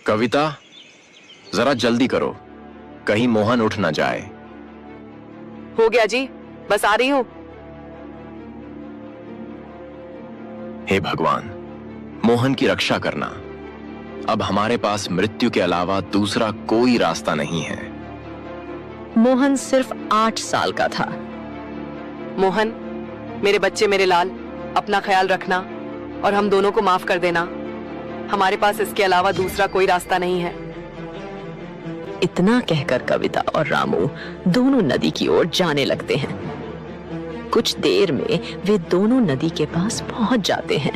कविता, जरा जल्दी करो, कहीं मोहन उठ ना जाए। हो गया जी, बस आ रही हूं। हे भगवान, मोहन की रक्षा करना। अब हमारे पास मृत्यु के अलावा दूसरा कोई रास्ता नहीं है। मोहन सिर्फ 8 साल का था। मोहन, मेरे बच्चे, मेरे लाल, अपना ख्याल रखना और हम दोनों को माफ कर देना। हमारे पास इसके अलावा दूसरा कोई रास्ता नहीं है। इतना कहकर कविता और रामू दोनों नदी की ओर जाने लगते हैं। कुछ देर में वे दोनों नदी के पास पहुंच जाते हैं।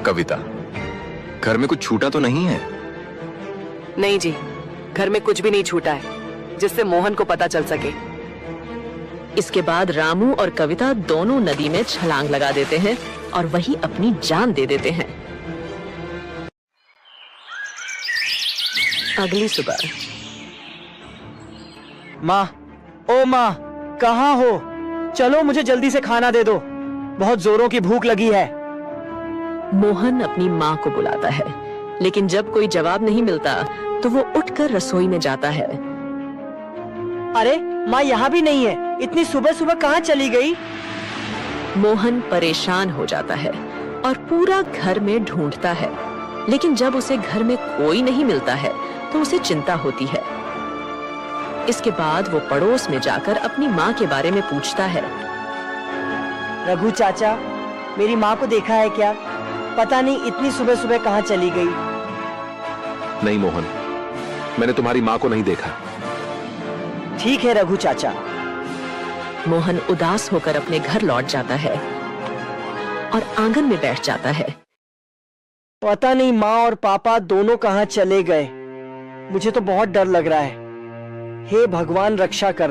कविता, घर में कुछ छूटा तो नहीं है? नहीं जी, घर में कुछ भी नहीं छूटा है जिससे मोहन को पता चल सके। इसके बाद रामू और कविता दोनों नदी में छलांग लगा देते हैं और वहीं अपनी जान दे देते हैं। अगली सुबह। माँ, ओ माँ, कहाँ हो? चलो मुझे जल्दी से खाना दे दो, बहुत जोरों की भूख लगी है। मोहन अपनी माँ को बुलाता है, लेकिन जब कोई जवाब नहीं मिलता तो वो उठकर रसोई में जाता है। अरे माँ यहाँ भी नहीं है, इतनी सुबह सुबह कहाँ चली गई? मोहन परेशान हो जाता है और पूरा घर में ढूंढता है, लेकिन जब उसे घर में कोई नहीं मिलता है तो उसे चिंता होती है। इसके बाद वो पड़ोस में जाकर अपनी माँ के बारे में पूछता है। रघु चाचा, मेरी माँ को देखा है क्या? पता नहीं इतनी सुबह सुबह कहाँ चली गई। नहीं मोहन, मैंने तुम्हारी माँ को नहीं देखा। ठीक है रघु चाचा। मोहन उदास होकर अपने घर लौट जाता है और आंगन में बैठ जाता है। पता नहीं माँ और पापा दोनों कहाँ चले गए। मुझे तो बहुत डर लग रहा है। हे भगवान, रक्षा कर।